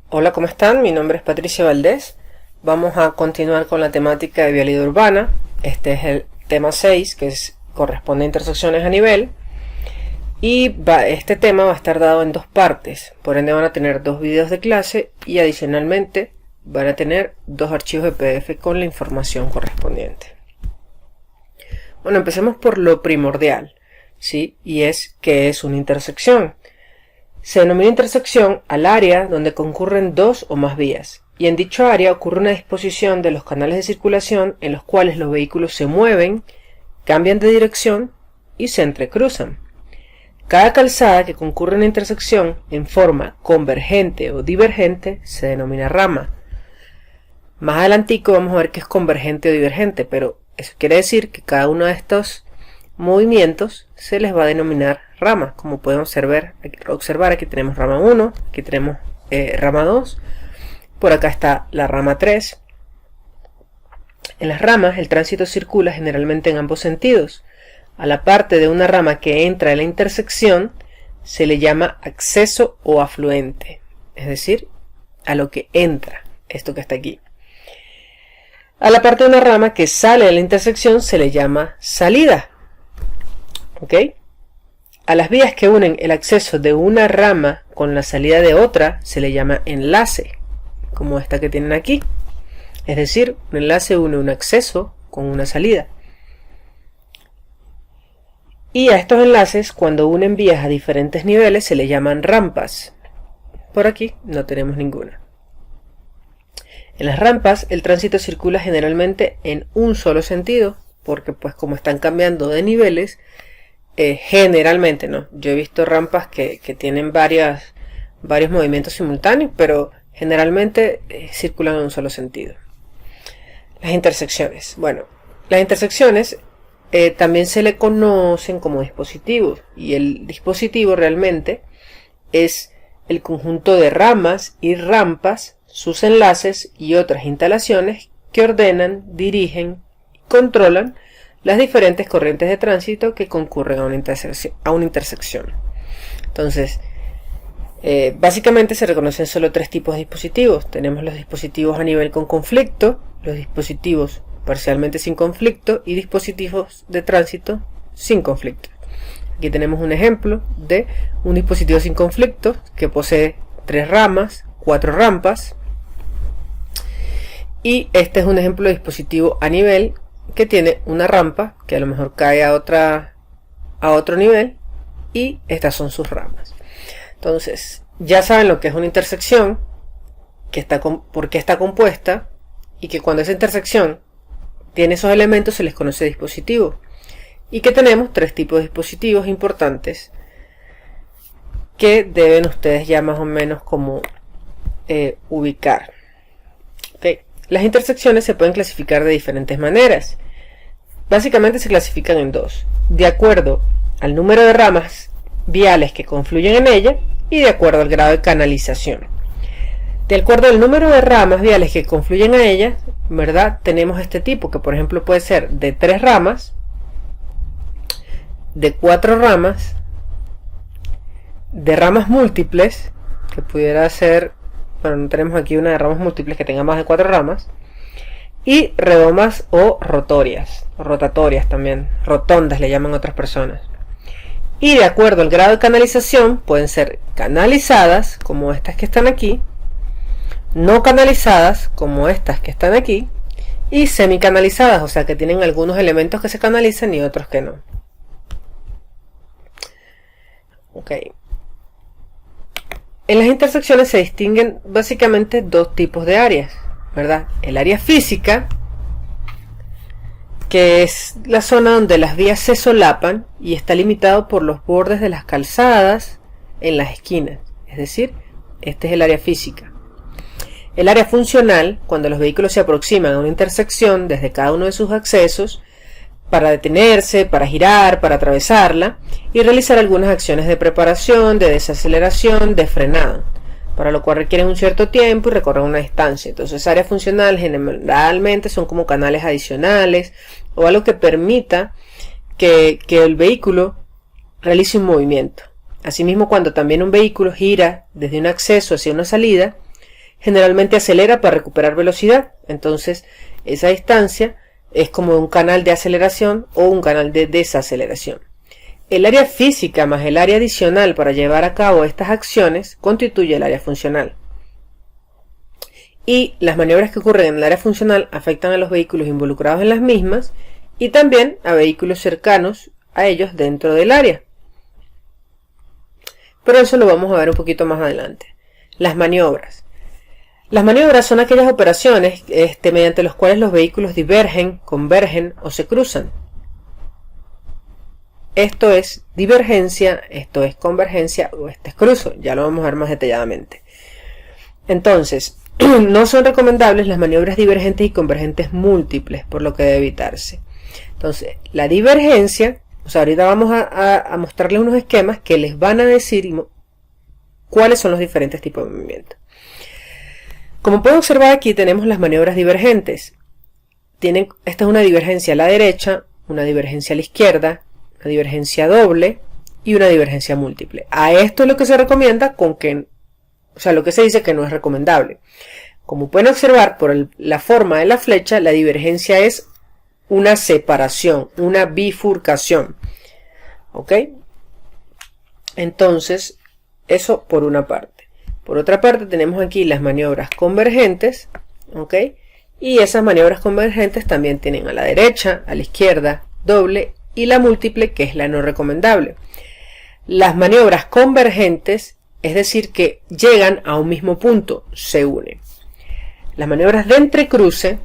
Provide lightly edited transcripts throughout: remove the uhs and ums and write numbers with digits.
Hola, ¿cómo están? Mi nombre es Patricia Valdés. Vamos a continuar con la temática de vialidad urbana. Este es el tema 6, que corresponde a intersecciones a nivel. Y este tema va a estar dado en dos partes. Por ende van a tener dos videos de clase y adicionalmente van a tener dos archivos de PDF con la información correspondiente. Bueno, empecemos por lo primordial, ¿sí? Y es ¿qué es una intersección? Se denomina intersección al área donde concurren dos o más vías, y en dicho área ocurre una disposición de los canales de circulación en los cuales los vehículos se mueven, cambian de dirección y se entrecruzan. Cada calzada que concurre en una intersección en forma convergente o divergente se denomina rama. Más adelantico vamos a ver qué es convergente o divergente, pero eso quiere decir que cada uno de estos movimientos se les va a denominar rama. Como pueden observar, aquí tenemos rama 1, aquí tenemos rama 2, por acá está la rama 3. En las ramas el tránsito circula generalmente en ambos sentidos. A la parte de una rama que entra en la intersección se le llama acceso o afluente, es decir, a lo que entra, esto que está aquí. A la parte de una rama que sale de la intersección se le llama salida. ¿Ok? A las vías que unen el acceso de una rama con la salida de otra se le llama enlace, como esta que tienen aquí. Es decir, un enlace une un acceso con una salida. Y a estos enlaces, cuando unen vías a diferentes niveles, se le llaman rampas. Por aquí no tenemos ninguna. En las rampas, el tránsito circula generalmente en un solo sentido, porque pues como están cambiando de niveles, generalmente no. Yo he visto rampas que tienen varios movimientos simultáneos, pero generalmente circulan en un solo sentido. Las intersecciones. Bueno, las intersecciones también se le conocen como dispositivos, y el dispositivo realmente es el conjunto de ramas y rampas, sus enlaces y otras instalaciones que ordenan, dirigen y controlan las diferentes corrientes de tránsito que concurren a una intersección. Entonces, básicamente se reconocen solo tres tipos de dispositivos. Tenemos los dispositivos a nivel con conflicto, los dispositivos parcialmente sin conflicto y dispositivos de tránsito sin conflicto. Aquí tenemos un ejemplo de un dispositivo sin conflicto que posee 3 ramas, 4 rampas. Y este es un ejemplo de dispositivo a nivel que tiene una rampa que a lo mejor cae a otro nivel, y estas son sus ramas. Entonces ya saben lo que es una intersección, por qué está compuesta, y que cuando esa intersección tiene esos elementos se les conoce dispositivo, y que tenemos tres tipos de dispositivos importantes que deben ustedes ya más o menos como ubicar. ¿Okay? Las intersecciones se pueden clasificar de diferentes maneras. Básicamente se clasifican en dos, de acuerdo al número de ramas viales que confluyen en ella y de acuerdo al grado de canalización. De acuerdo al número de ramas viales que confluyen a ella, ¿verdad? Tenemos este tipo que por ejemplo puede ser de 3 ramas, de 4 ramas, de ramas múltiples, que pudiera ser, bueno, no tenemos aquí una de ramas múltiples que tenga más de 4 ramas, y redomas o rotatorias también, rotondas le llaman otras personas. Y de acuerdo al grado de canalización pueden ser canalizadas, como estas que están aquí, no canalizadas, como estas que están aquí, y semicanalizadas, o sea que tienen algunos elementos que se canalizan y otros que no. Ok. En las intersecciones se distinguen básicamente dos tipos de áreas, ¿verdad? El área física, que es la zona donde las vías se solapan y está limitado por los bordes de las calzadas en las esquinas, es decir, este es el área física. El área funcional, cuando los vehículos se aproximan a una intersección desde cada uno de sus accesos, para detenerse, para girar, para atravesarla y realizar algunas acciones de preparación, de desaceleración, de frenado, para lo cual requieren un cierto tiempo y recorren una distancia. Entonces, área funcional generalmente son como canales adicionales o algo que permita que el vehículo realice un movimiento. Asimismo, cuando también un vehículo gira desde un acceso hacia una salida, generalmente acelera para recuperar velocidad. Entonces esa distancia es como un canal de aceleración o un canal de desaceleración. El área física más el área adicional para llevar a cabo estas acciones constituye el área funcional. Y las maniobras que ocurren en el área funcional afectan a los vehículos involucrados en las mismas y también a vehículos cercanos a ellos dentro del área. Pero eso lo vamos a ver un poquito más adelante. Las maniobras. Las maniobras son aquellas operaciones mediante las cuales los vehículos divergen, convergen o se cruzan. Esto es divergencia, esto es convergencia o este es cruzo. Ya lo vamos a ver más detalladamente. Entonces, no son recomendables las maniobras divergentes y convergentes múltiples, por lo que debe evitarse. Entonces, la divergencia, ahorita vamos a mostrarles unos esquemas que les van a decir cuáles son los diferentes tipos de movimiento. Como pueden observar aquí tenemos las maniobras divergentes. Esta es una divergencia a la derecha, una divergencia a la izquierda, una divergencia doble y una divergencia múltiple. A esto es lo que se recomienda lo que se dice que no es recomendable. Como pueden observar por la forma de la flecha, la divergencia es una separación, una bifurcación. ¿Ok? Entonces, eso por una parte. Por otra parte tenemos aquí las maniobras convergentes. ¿Ok? Y esas maniobras convergentes también tienen a la derecha, a la izquierda, doble y la múltiple, que es la no recomendable. Las maniobras convergentes, es decir, que llegan a un mismo punto, se unen. Las maniobras de entrecruce,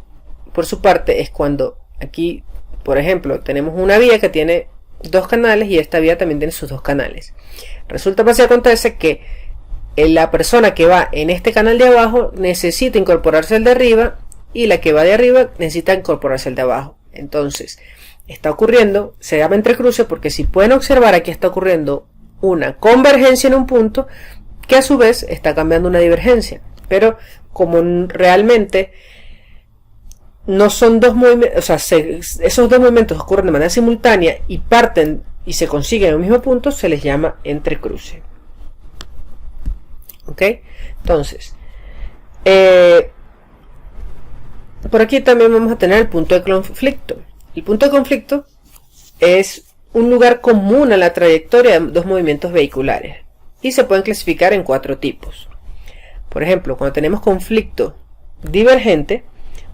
por su parte, es cuando aquí, por ejemplo, tenemos una vía que tiene dos canales y esta vía también tiene sus dos canales. Resulta que acontece que la persona que va en este canal de abajo necesita incorporarse al de arriba y la que va de arriba necesita incorporarse al de abajo. Entonces, está ocurriendo, se llama entrecruce porque si pueden observar aquí está ocurriendo una convergencia en un punto que a su vez está cambiando una divergencia. Pero como realmente no son dos movimientos, esos dos movimientos ocurren de manera simultánea y parten y se consiguen en un mismo punto, se les llama entrecruce. ¿Ok? Entonces, por aquí también vamos a tener el punto de conflicto. El punto de conflicto es un lugar común a la trayectoria de dos movimientos vehiculares y se pueden clasificar en 4 tipos. Por ejemplo, cuando tenemos conflicto divergente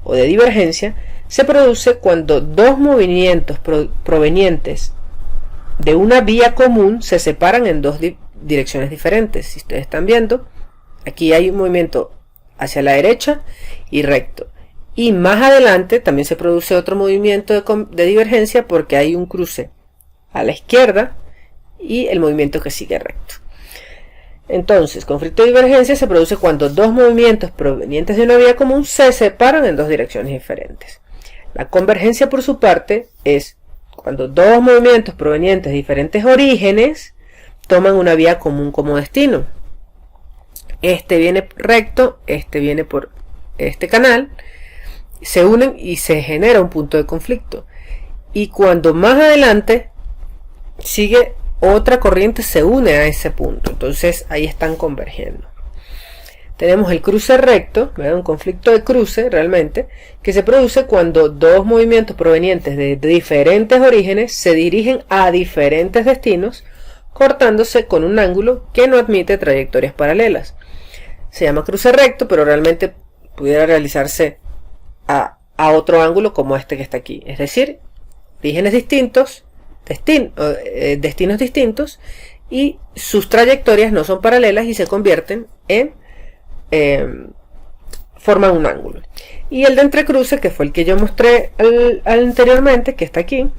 o de divergencia, se produce cuando dos movimientos provenientes de una vía común se separan en dos direcciones diferentes. Si ustedes están viendo, aquí hay un movimiento hacia la derecha y recto. Y más adelante también se produce otro movimiento de divergencia porque hay un cruce a la izquierda y el movimiento que sigue recto. Entonces, conflicto de divergencia se produce cuando dos movimientos provenientes de una vía común se separan en dos direcciones diferentes. La convergencia, por su parte, es cuando dos movimientos provenientes de diferentes orígenes toman una vía común como destino. Este viene recto, este viene por este canal, se unen y se genera un punto de conflicto. Y cuando más adelante sigue otra corriente, se une a ese punto. Entonces ahí están convergiendo. Tenemos el cruce recto, ¿verdad? Un conflicto de cruce realmente, que se produce cuando dos movimientos provenientes de diferentes orígenes se dirigen a diferentes destinos, cortándose con un ángulo que no admite trayectorias paralelas. Se llama cruce recto, pero realmente pudiera realizarse a otro ángulo como este que está aquí. Es decir, orígenes distintos, destinos distintos, y sus trayectorias no son paralelas y se convierten en forman un ángulo. Y el de entrecruce, que fue el que yo mostré anteriormente, que está aquí,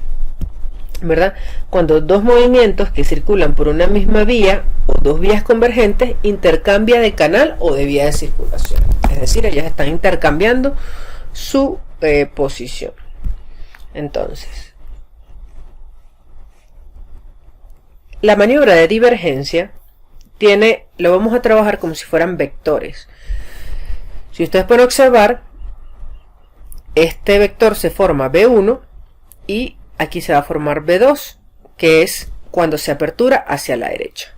¿verdad? Cuando dos movimientos que circulan por una misma vía o dos vías convergentes intercambian de canal o de vía de circulación. Es decir, ellas están intercambiando su posición. Entonces, la maniobra de divergencia lo vamos a trabajar como si fueran vectores. Si ustedes pueden observar, este vector se forma B1 y aquí se va a formar B2, que es cuando se apertura hacia la derecha.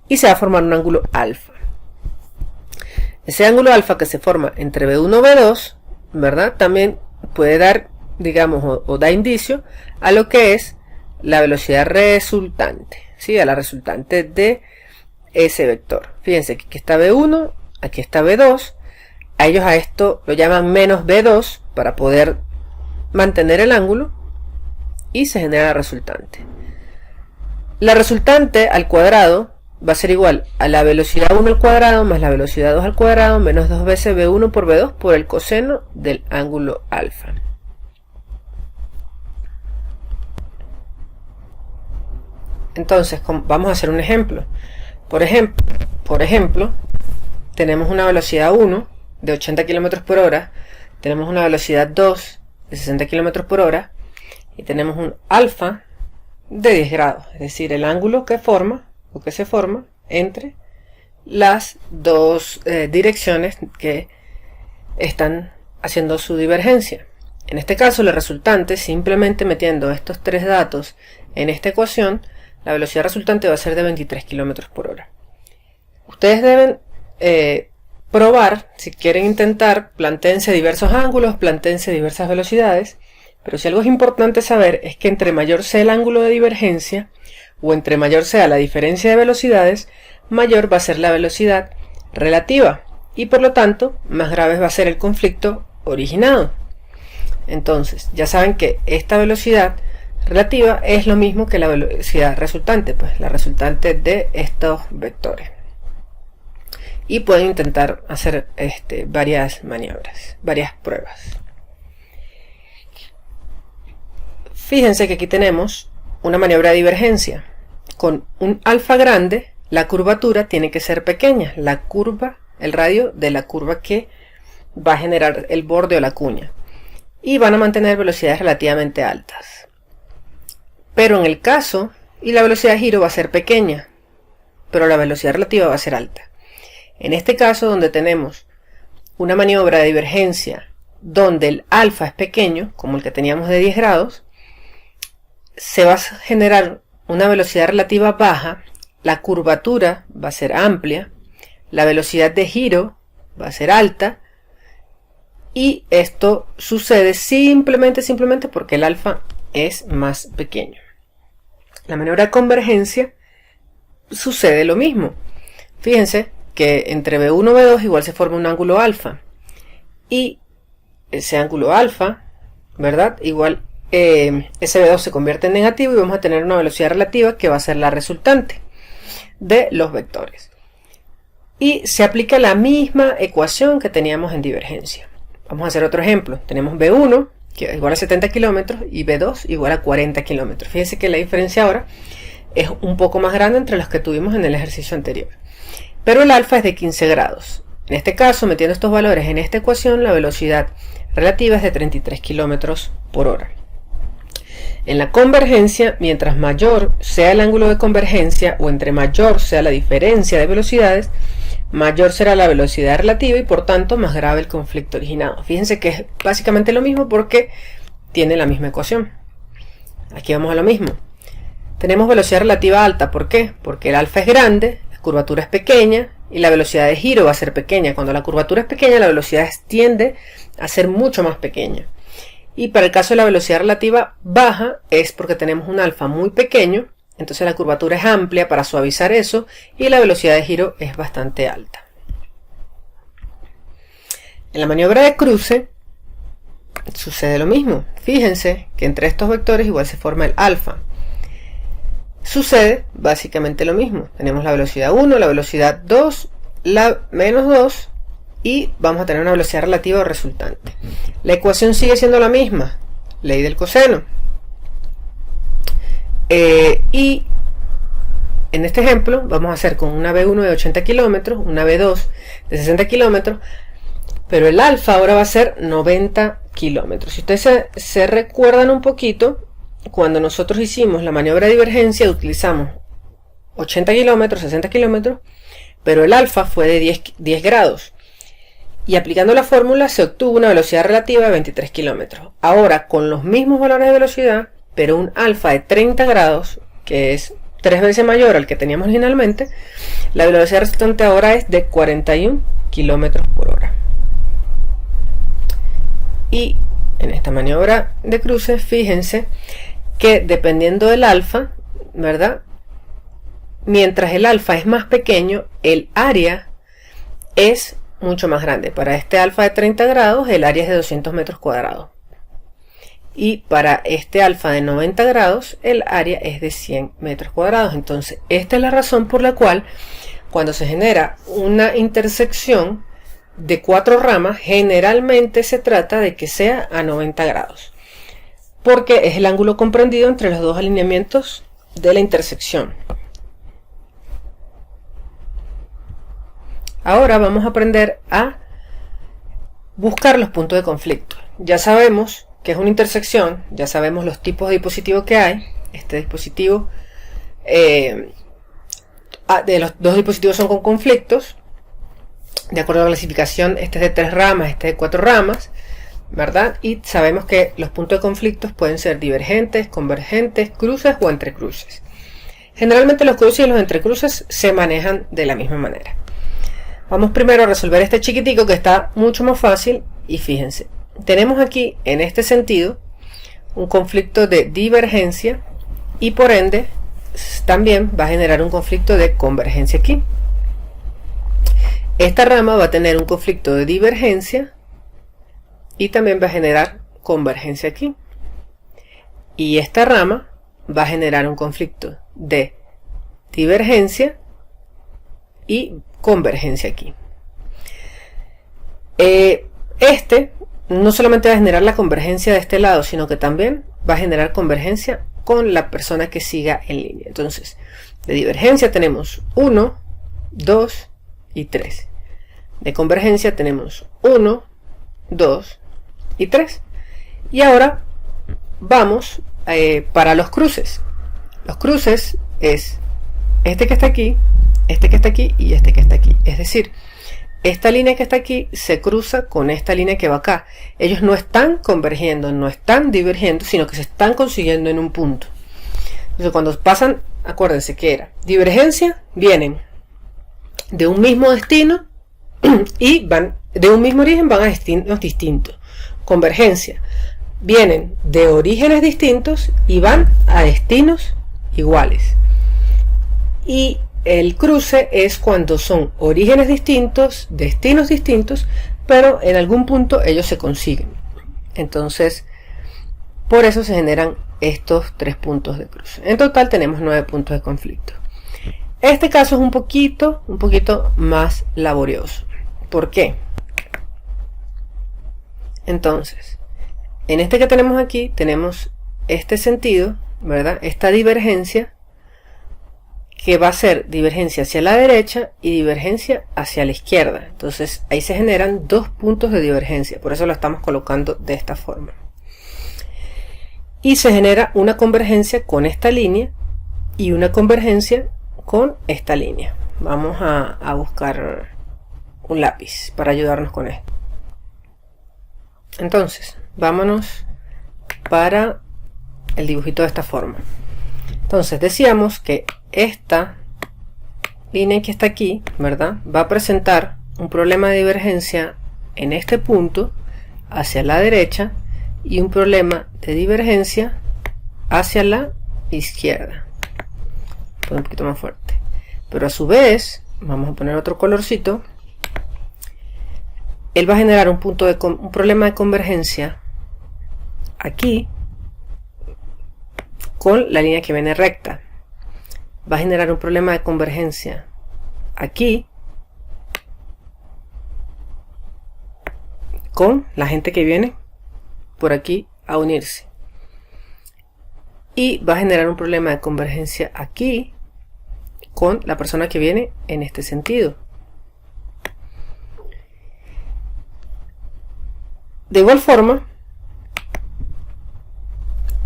Y se va a formar un ángulo alfa. Ese ángulo alfa que se forma entre B1 y B2, ¿verdad? También puede dar, digamos, o da indicio a lo que es la velocidad resultante, ¿sí? A la resultante de ese vector. Fíjense que aquí está B1, aquí está B2. A ellos a esto lo llaman menos B2 para poder mantener el ángulo y se genera la resultante. La resultante al cuadrado va a ser igual a la velocidad 1 al cuadrado más la velocidad 2 al cuadrado menos 2 veces B1 por B2 por el coseno del ángulo alfa. Entonces, vamos a hacer un ejemplo. Por ejemplo, tenemos una velocidad 1 de 80 km por hora, tenemos una velocidad 2 de 60 km por hora y tenemos un alfa de 10 grados, es decir, el ángulo que se forma entre las dos direcciones que están haciendo su divergencia. En este caso, la resultante, simplemente metiendo estos tres datos en esta ecuación, la velocidad resultante va a ser de 23 km por hora. Ustedes deben probar, si quieren intentar, plantéense diversos ángulos, plantéense diversas velocidades, pero si algo es importante saber es que entre mayor sea el ángulo de divergencia, o entre mayor sea la diferencia de velocidades, mayor va a ser la velocidad relativa, y por lo tanto, más grave va a ser el conflicto originado. Entonces, ya saben que esta velocidad relativa es lo mismo que la velocidad resultante, pues la resultante de estos vectores. Y pueden intentar hacer varias maniobras, varias pruebas. Fíjense que aquí tenemos una maniobra de divergencia. Con un alfa grande, la curvatura tiene que ser pequeña. La curva, el radio de la curva que va a generar el borde o la cuña. Y van a mantener velocidades relativamente altas. Pero en el caso, y la velocidad de giro va a ser pequeña, pero la velocidad relativa va a ser alta. En este caso, donde tenemos una maniobra de divergencia donde el alfa es pequeño, como el que teníamos de 10 grados, se va a generar una velocidad relativa baja, la curvatura va a ser amplia, la velocidad de giro va a ser alta, y esto sucede simplemente porque el alfa es más pequeño. La maniobra de convergencia sucede lo mismo. Fíjense que entre B1 y B2 igual se forma un ángulo alfa, y ese ángulo alfa, ¿verdad? Igual ese B2 se convierte en negativo y vamos a tener una velocidad relativa que va a ser la resultante de los vectores. Y se aplica la misma ecuación que teníamos en divergencia. Vamos a hacer otro ejemplo. Tenemos B1 que es igual a 70 kilómetros y B2 igual a 40 kilómetros. Fíjense que la diferencia ahora es un poco más grande entre los que tuvimos en el ejercicio anterior. Pero el alfa es de 15 grados. En este caso, metiendo estos valores en esta ecuación, la velocidad relativa es de 33 kilómetros por hora. En la convergencia, mientras mayor sea el ángulo de convergencia o entre mayor sea la diferencia de velocidades, mayor será la velocidad relativa y por tanto más grave el conflicto originado. Fíjense que es básicamente lo mismo porque tiene la misma ecuación. Aquí vamos a lo mismo. Tenemos velocidad relativa alta. ¿Por qué? Porque el alfa es grande, la curvatura es pequeña y la velocidad de giro va a ser pequeña. Cuando la curvatura es pequeña, la velocidad tiende a ser mucho más pequeña. Y para el caso de la velocidad relativa baja es porque tenemos un alfa muy pequeño, entonces la curvatura es amplia para suavizar eso y la velocidad de giro es bastante alta. En la maniobra de cruce sucede lo mismo. Fíjense que entre estos vectores igual se forma el alfa. Sucede básicamente lo mismo. Tenemos la velocidad 1, la velocidad 2, la menos 2 y vamos a tener una velocidad relativa o resultante. La ecuación sigue siendo la misma, ley del coseno. Y en este ejemplo vamos a hacer con una B1 de 80 kilómetros, una B2 de 60 kilómetros, pero el alfa ahora va a ser 90 kilómetros. Si ustedes se recuerdan un poquito, cuando nosotros hicimos la maniobra de divergencia utilizamos 80 kilómetros, 60 kilómetros, pero el alfa fue de 10 grados. Y aplicando la fórmula se obtuvo una velocidad relativa de 23 kilómetros. Ahora, con los mismos valores de velocidad, pero un alfa de 30 grados, que es 3 veces mayor al que teníamos originalmente, la velocidad resultante ahora es de 41 km/h. Y en esta maniobra de cruce, fíjense que dependiendo del alfa, ¿verdad? Mientras el alfa es más pequeño, el área es mucho más grande. Para este alfa de 30 grados, el área es de 200 metros cuadrados. Y para este alfa de 90 grados, el área es de 100 metros cuadrados. Entonces, esta es la razón por la cual cuando se genera una intersección de 4 ramas, generalmente se trata de que sea a 90 grados. Porque es el ángulo comprendido entre los dos alineamientos de la intersección. Ahora vamos a aprender a buscar los puntos de conflicto. Ya sabemos que es una intersección, ya sabemos los tipos de dispositivos que hay. Este dispositivo, de los dos dispositivos son con conflictos. De acuerdo a la clasificación, este es de 3 ramas, este es de 4 ramas, ¿verdad? Y sabemos que los puntos de conflictos pueden ser divergentes, convergentes, cruces o entrecruces. Generalmente los cruces y los entrecruces se manejan de la misma manera. Vamos primero a resolver este chiquitico que está mucho más fácil. Y fíjense, tenemos aquí en este sentido un conflicto de divergencia y por ende también va a generar un conflicto de convergencia aquí. Esta rama va a tener un conflicto de divergencia y también va a generar convergencia aquí. Y esta rama va a generar un conflicto de divergencia y convergencia aquí. Este no solamente va a generar la convergencia de este lado, sino que también va a generar convergencia con la persona que siga en línea. Entonces, de divergencia tenemos 1, 2 y 3. De convergencia tenemos 1, 2 y 3. Y ahora vamos para los cruces. Los cruces es este que está aquí, este que está aquí y este que está aquí. Es decir, esta línea que está aquí se cruza con esta línea que va acá. Ellos no están convergiendo, no están divergiendo, sino que se están consiguiendo en un punto. Entonces cuando pasan, acuérdense que era divergencia, vienen de un mismo destino y van de un mismo origen, van a destinos distintos. Convergencia, vienen de orígenes distintos y van a destinos iguales. Y el cruce es cuando son orígenes distintos, destinos distintos, pero en algún punto ellos se consiguen. Entonces, por eso se generan estos 3 puntos de cruce. En total tenemos 9 puntos de conflicto. Este caso es un poquito más laborioso. ¿Por qué? Entonces, en este que tenemos aquí, tenemos este sentido, ¿verdad? Esta divergencia, que va a ser divergencia hacia la derecha y divergencia hacia la izquierda. Entonces ahí se generan 2 puntos de divergencia, por eso lo estamos colocando de esta forma. Y se genera una convergencia con esta línea y una convergencia con esta línea. Vamos a buscar un lápiz para ayudarnos con esto. Entonces, vámonos para el dibujito de esta forma. Entonces decíamos que esta línea que está aquí, ¿verdad?, va a presentar un problema de divergencia en este punto hacia la derecha y un problema de divergencia hacia la izquierda. Voy un poquito más fuerte. Pero a su vez, vamos a poner otro colorcito. Él va a generar un problema de convergencia aquí con la línea que viene recta. Va a generar un problema de convergencia aquí con la gente que viene por aquí a unirse. Y va a generar un problema de convergencia aquí con la persona que viene en este sentido. De igual forma,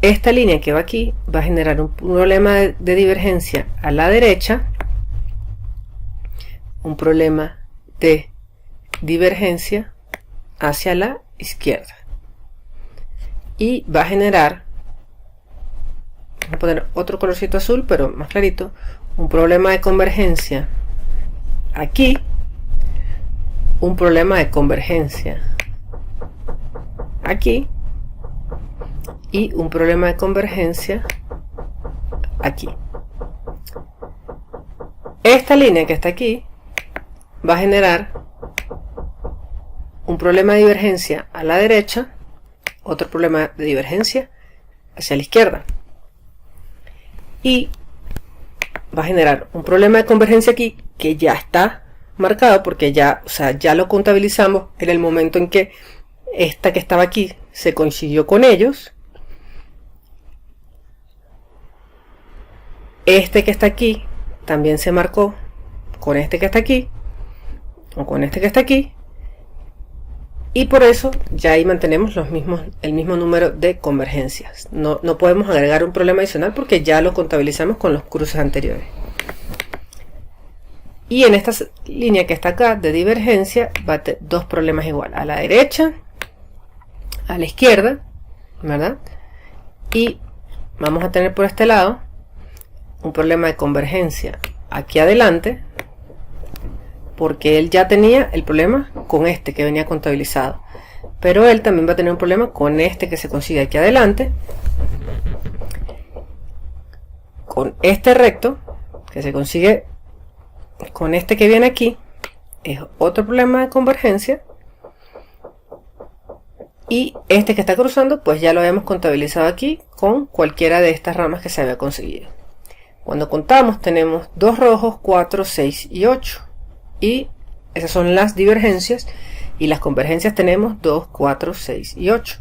esta línea que va aquí va a generar un problema de divergencia a la derecha, un problema de divergencia hacia la izquierda, y va a generar, voy a poner otro colorcito azul pero más clarito, un problema de convergencia aquí un problema de convergencia aquí y un problema de convergencia aquí. Esta línea que está aquí va a generar un problema de divergencia a la derecha, otro problema de divergencia hacia la izquierda, y va a generar un problema de convergencia aquí que ya está marcado porque ya lo contabilizamos en el momento en que esta que estaba aquí se coincidió con ellos. Este que está aquí también se marcó con este que está aquí o con este que está aquí, y por eso ya ahí mantenemos el mismo número de convergencias. No podemos agregar un problema adicional porque ya lo contabilizamos con los cruces anteriores. Y en esta línea que está acá de divergencia va a tener dos problemas igual, a la derecha, a la izquierda, ¿verdad? Y vamos a tener por este lado un problema de convergencia aquí adelante, porque él ya tenía el problema con este que venía contabilizado, pero él también va a tener un problema con este que se consigue aquí adelante, con este recto que se consigue con este que viene aquí, es otro problema de convergencia, y este que está cruzando pues ya lo habíamos contabilizado aquí con cualquiera de estas ramas que se había conseguido. Cuando contamos tenemos 2 rojos, 4, 6 y 8. Y esas son las divergencias, y las convergencias tenemos 2, 4, 6 y 8.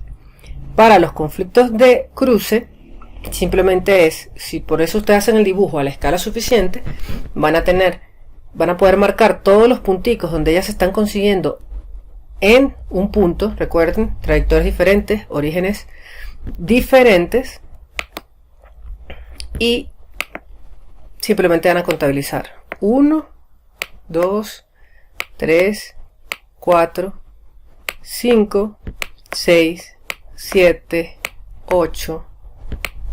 Para los conflictos de cruce, simplemente es, si por eso ustedes hacen el dibujo a la escala suficiente, van a poder marcar todos los punticos donde ellas se están consiguiendo en un punto. Recuerden, trayectorias diferentes, orígenes diferentes, y simplemente van a contabilizar 1, 2, 3, 4, 5, 6, 7, 8,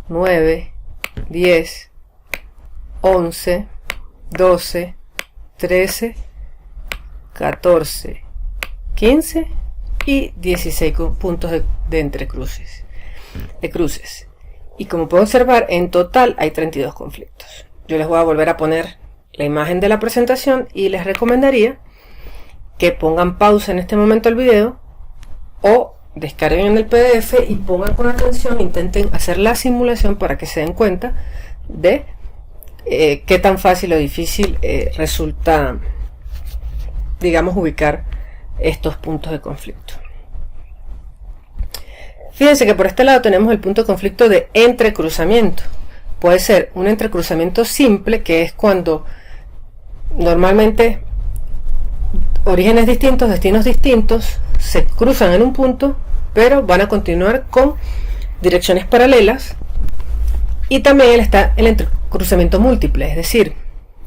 9, 10, 11, 12, 13, 14, 15 y 16 puntos de entrecruces, de cruces. Y como pueden observar, en total hay 32 conflictos. Yo les voy a volver a poner la imagen de la presentación y les recomendaría que pongan pausa en este momento el video o descarguen el PDF y pongan con atención, intenten hacer la simulación para que se den cuenta de qué tan fácil o difícil resulta, digamos, ubicar estos puntos de conflicto. Fíjense que por este lado tenemos el punto de conflicto de entrecruzamiento. Puede ser un entrecruzamiento simple, que es cuando normalmente orígenes distintos, destinos distintos, se cruzan en un punto, pero van a continuar con direcciones paralelas. Y también está el entrecruzamiento múltiple, es decir,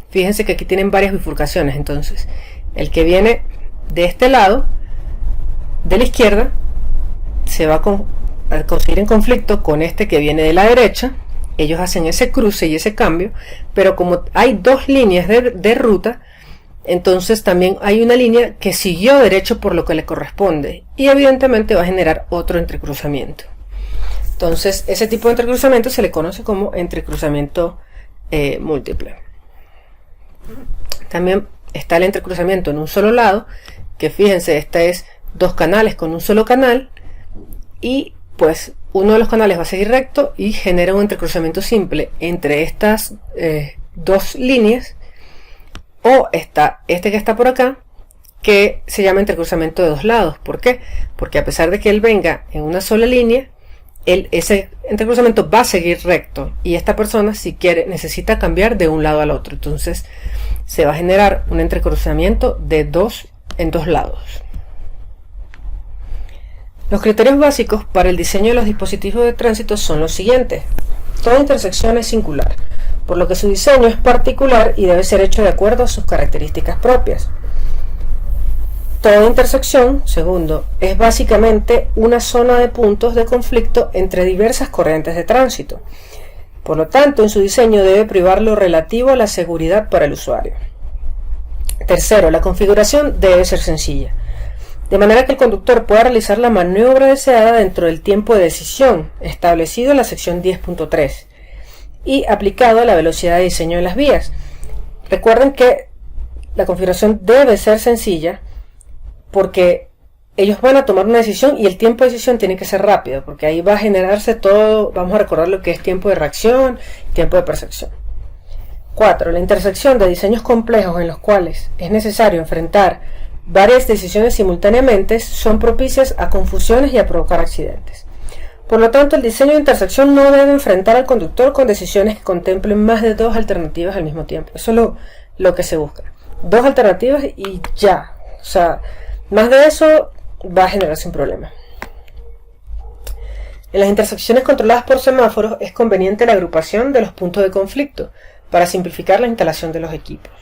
fíjense que aquí tienen varias bifurcaciones. Entonces, el que viene de este lado, de la izquierda, se va a conseguir en conflicto con este que viene de la derecha. Ellos hacen ese cruce y ese cambio, pero como hay dos líneas de ruta, entonces también hay una línea que siguió derecho por lo que le corresponde, y evidentemente va a generar otro entrecruzamiento. Entonces ese tipo de entrecruzamiento se le conoce como entrecruzamiento múltiple. También está el entrecruzamiento en un solo lado, que fíjense, esta es dos canales con un solo canal, y pues uno de los canales va a seguir recto y genera un entrecruzamiento simple entre estas dos líneas. O está este que está por acá, que se llama entrecruzamiento de dos lados. ¿Por qué? Porque a pesar de que él venga en una sola línea, ese entrecruzamiento va a seguir recto, y esta persona, si quiere, necesita cambiar de un lado al otro. Entonces se va a generar un entrecruzamiento de en dos lados. Los criterios básicos para el diseño de los dispositivos de tránsito son los siguientes. Toda intersección es singular, por lo que su diseño es particular y debe ser hecho de acuerdo a sus características propias. Toda intersección, segundo, es básicamente una zona de puntos de conflicto entre diversas corrientes de tránsito. Por lo tanto, en su diseño debe privar lo relativo a la seguridad para el usuario. Tercero, la configuración debe ser sencilla, de manera que el conductor pueda realizar la maniobra deseada dentro del tiempo de decisión establecido en la sección 10.3 y aplicado a la velocidad de diseño de las vías. Recuerden que la configuración debe ser sencilla porque ellos van a tomar una decisión y el tiempo de decisión tiene que ser rápido, porque ahí va a generarse todo. Vamos a recordar lo que es tiempo de reacción, tiempo de percepción. 4. La intersección de diseños complejos en los cuales es necesario enfrentar varias decisiones simultáneamente son propicias a confusiones y a provocar accidentes. Por lo tanto, el diseño de intersección no debe enfrentar al conductor con decisiones que contemplen más de 2 alternativas al mismo tiempo. Eso es lo que se busca. 2 alternativas y ya. O sea, más de eso va a generarse un problema. En las intersecciones controladas por semáforos es conveniente la agrupación de los puntos de conflicto para simplificar la instalación de los equipos.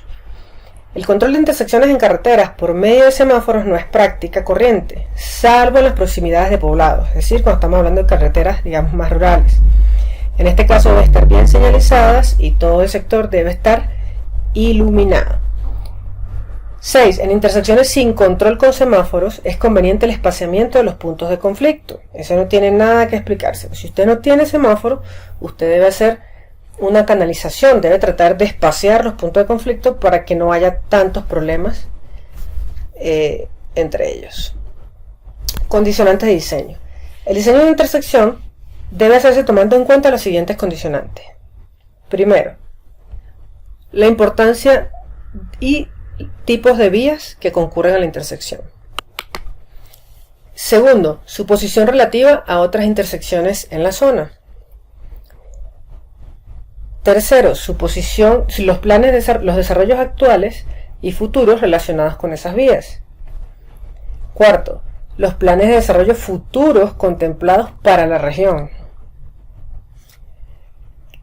El control de intersecciones en carreteras por medio de semáforos no es práctica corriente, salvo en las proximidades de poblados, es decir, cuando estamos hablando de carreteras, digamos, más rurales. En este caso deben estar bien señalizadas y todo el sector debe estar iluminado. 6. En intersecciones sin control con semáforos es conveniente el espaciamiento de los puntos de conflicto. Eso no tiene nada que explicarse. Si usted no tiene semáforo, usted debe hacer una canalización, debe tratar de espaciar los puntos de conflicto para que no haya tantos problemas entre ellos. Condicionantes de diseño. El diseño de intersección debe hacerse tomando en cuenta los siguientes condicionantes. Primero, la importancia y tipos de vías que concurren a la intersección. Segundo, su posición relativa a otras intersecciones en la zona. Tercero, su posición, los los desarrollos actuales y futuros relacionados con esas vías. Cuarto, los planes de desarrollo futuros contemplados para la región.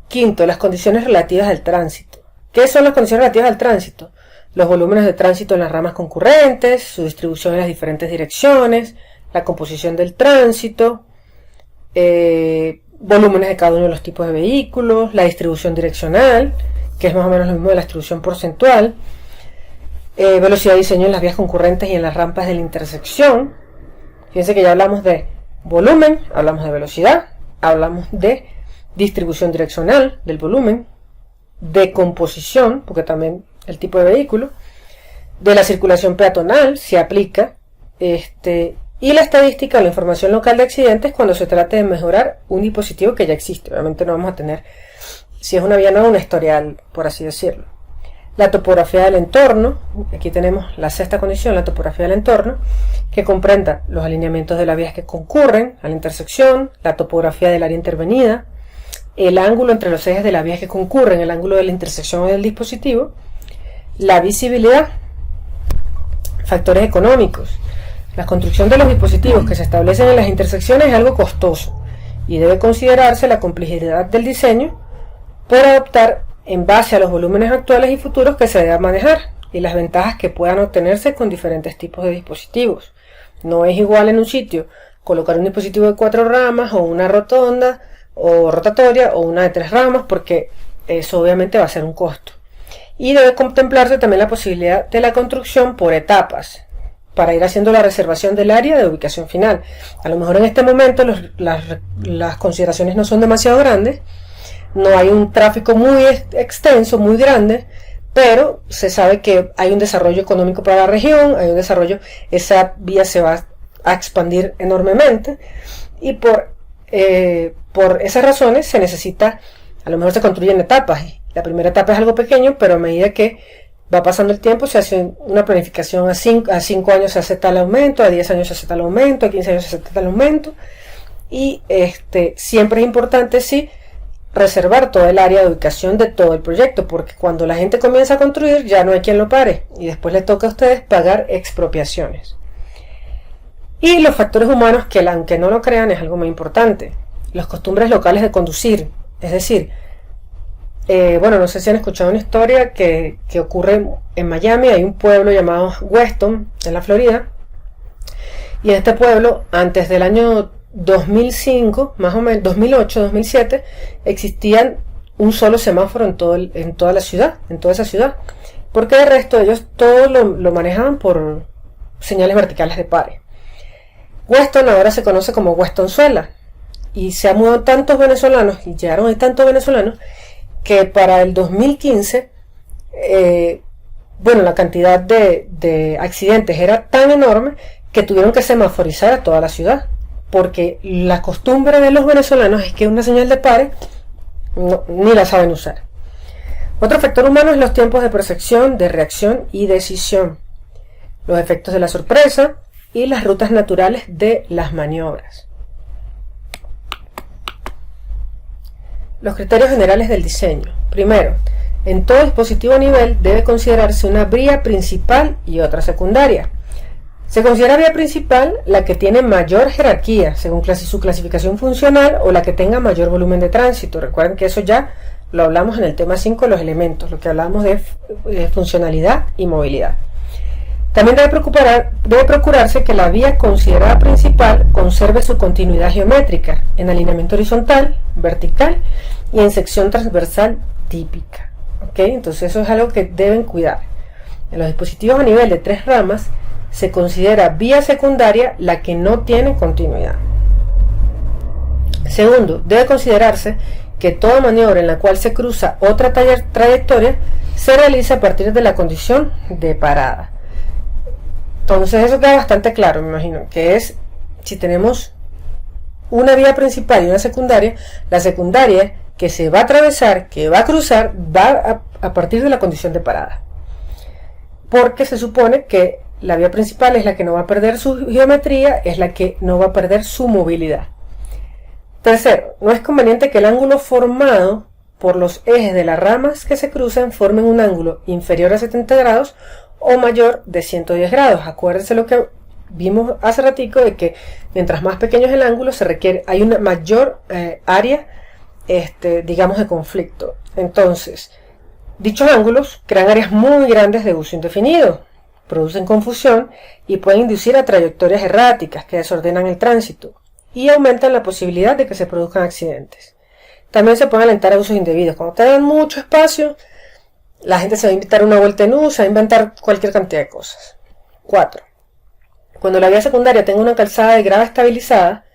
Quinto, las condiciones relativas al tránsito. ¿Qué son las condiciones relativas al tránsito? Los volúmenes de tránsito en las ramas concurrentes, su distribución en las diferentes direcciones, la composición del tránsito, volúmenes de cada uno de los tipos de vehículos, la distribución direccional, que es más o menos lo mismo de la distribución porcentual, velocidad de diseño en las vías concurrentes y en las rampas de la intersección. Fíjense que ya hablamos de volumen, hablamos de velocidad, hablamos de distribución direccional del volumen, de composición, porque también el tipo de vehículo, de la circulación peatonal, se aplica, y la estadística o la información local de accidentes cuando se trate de mejorar un dispositivo que ya existe. Obviamente no vamos a tener, si es una vía nueva, un historial, por así decirlo. La topografía del entorno, aquí tenemos la sexta condición, la topografía del entorno, que comprenda los alineamientos de las vías que concurren a la intersección, la topografía del área intervenida, el ángulo entre los ejes de las vías que concurren, el ángulo de la intersección o del dispositivo, la visibilidad, factores económicos. La construcción de los dispositivos que se establecen en las intersecciones es algo costoso y debe considerarse la complejidad del diseño por adoptar en base a los volúmenes actuales y futuros que se deba manejar y las ventajas que puedan obtenerse con diferentes tipos de dispositivos. No es igual en un sitio colocar un dispositivo de 4 ramas o una rotonda o rotatoria o una de 3 ramas, porque eso obviamente va a ser un costo. Y debe contemplarse también la posibilidad de la construcción por etapas para ir haciendo la reservación del área de ubicación final. A lo mejor en este momento las consideraciones no son demasiado grandes, no hay un tráfico muy extenso, muy grande, pero se sabe que hay un desarrollo económico para la región, hay un desarrollo, esa vía se va a expandir enormemente y por esas razones se necesita, a lo mejor se construyen etapas. La primera etapa es algo pequeño, pero a medida que va pasando el tiempo se hace una planificación, a 5 años se hace tal aumento, a 10 años se hace tal aumento, a 15 años se hace tal aumento, y siempre es importante, sí, reservar toda el área de ubicación de todo el proyecto, porque cuando la gente comienza a construir ya no hay quien lo pare, y después le toca a ustedes pagar expropiaciones. Y los factores humanos, que aunque no lo crean es algo muy importante, las costumbres locales de conducir, es decir, bueno, no sé si han escuchado una historia que ocurre en Miami. Hay un pueblo llamado Weston, en la Florida, y en este pueblo, antes del año 2005, más o menos, 2008, 2007, existían un solo semáforo en toda la ciudad, en toda esa ciudad, porque de resto ellos todo lo manejaban por señales verticales de pares. Weston ahora se conoce como Westonzuela, y se han mudado tantos venezolanos, y llegaron ahí tantos venezolanos, que para el 2015, bueno, la cantidad de accidentes era tan enorme que tuvieron que semaforizar a toda la ciudad, porque la costumbre de los venezolanos es que una señal de pares ni la saben usar. Otro factor humano es los tiempos de percepción, de reacción y decisión, los efectos de la sorpresa y las rutas naturales de las maniobras. Los criterios generales del diseño. Primero, en todo dispositivo a nivel debe considerarse una vía principal y otra secundaria. Se considera vía principal la que tiene mayor jerarquía, según su clasificación funcional, o la que tenga mayor volumen de tránsito. Recuerden que eso ya lo hablamos en el tema 5 de los elementos, lo que hablamos de funcionalidad y movilidad. También debe procurarse que la vía considerada principal conserve su continuidad geométrica en alineamiento horizontal, vertical y en sección transversal típica. ¿Okay? Entonces eso es algo que deben cuidar. En los dispositivos a nivel de 3 ramas se considera vía secundaria la que no tiene continuidad. Segundo, debe considerarse que toda maniobra en la cual se cruza otra trayectoria se realiza a partir de la condición de parada. Entonces eso queda bastante claro, me imagino, que es, si tenemos una vía principal y una secundaria, la secundaria que se va a atravesar, que va a cruzar, va a partir de la condición de parada. Porque se supone que la vía principal es la que no va a perder su geometría, es la que no va a perder su movilidad. Tercero, no es conveniente que el ángulo formado por los ejes de las ramas que se cruzan formen un ángulo inferior a 70 grados o mayor de 110 grados. Acuérdense lo que vimos hace ratico, de que mientras más pequeño es el ángulo, hay una mayor área, digamos, de conflicto. Entonces, dichos ángulos crean áreas muy grandes de uso indefinido, producen confusión y pueden inducir a trayectorias erráticas que desordenan el tránsito y aumentan la posibilidad de que se produzcan accidentes. También se pueden alentar a usos indebidos. Cuando tengan mucho espacio, la gente se va a invitar a una vuelta en U, se va a inventar cualquier cantidad de cosas. 4. Cuando la vía secundaria tenga una calzada de grava estabilizada,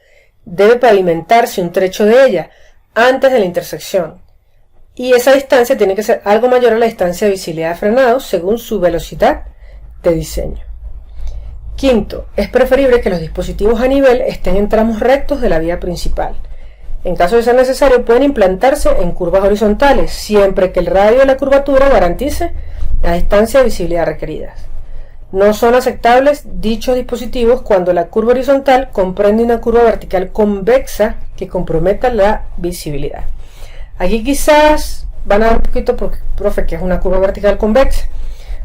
debe pavimentarse un trecho de ella antes de la intersección, y esa distancia tiene que ser algo mayor a la distancia de visibilidad de frenados según su velocidad de diseño. Quinto, es preferible que los dispositivos a nivel estén en tramos rectos de la vía principal. En caso de ser necesario, pueden implantarse en curvas horizontales, siempre que el radio de la curvatura garantice la distancia de visibilidad requeridas. No son aceptables dichos dispositivos cuando la curva horizontal comprende una curva vertical convexa que comprometa la visibilidad. Aquí quizás van a ver un poquito, porque, profe, que es una curva vertical convexa.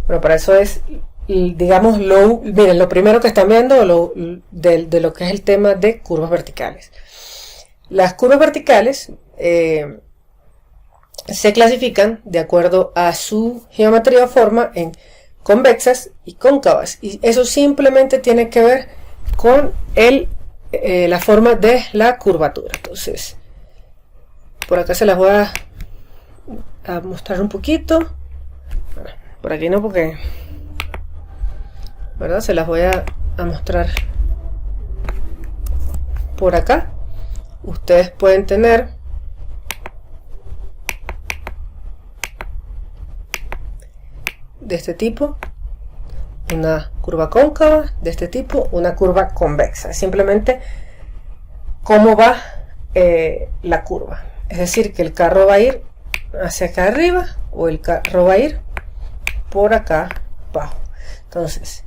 Bueno, para eso es, digamos, miren, lo primero que están viendo de lo que es el tema de curvas verticales. Las curvas verticales se clasifican de acuerdo a su geometría o forma en convexas y cóncavas, y eso simplemente tiene que ver con la forma de la curvatura. Entonces, por acá se las voy a mostrar un poquito. Bueno, por aquí no, porque, ¿verdad? Se las voy a mostrar por acá. Ustedes pueden tener de este tipo una curva cóncava, de este tipo una curva convexa. Simplemente cómo va la curva, es decir, que el carro va a ir hacia acá arriba o el carro va a ir por acá abajo. Entonces,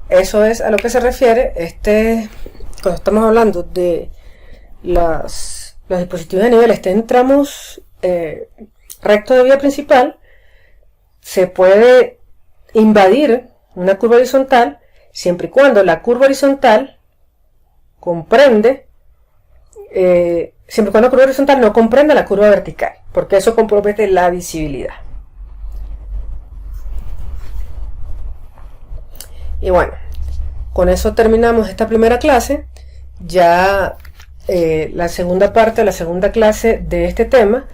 eso es a lo que se refiere cuando estamos hablando de los dispositivos de nivel estén en tramos rectos de vía principal. Se puede invadir una curva horizontal siempre y cuando la curva horizontal no comprenda la curva vertical, porque eso compromete la visibilidad. Y bueno, con eso terminamos esta primera clase. Ya la segunda parte, la segunda clase de este tema,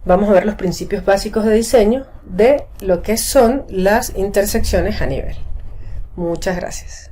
vamos a ver los principios básicos de diseño de lo que son las intersecciones a nivel. Muchas gracias.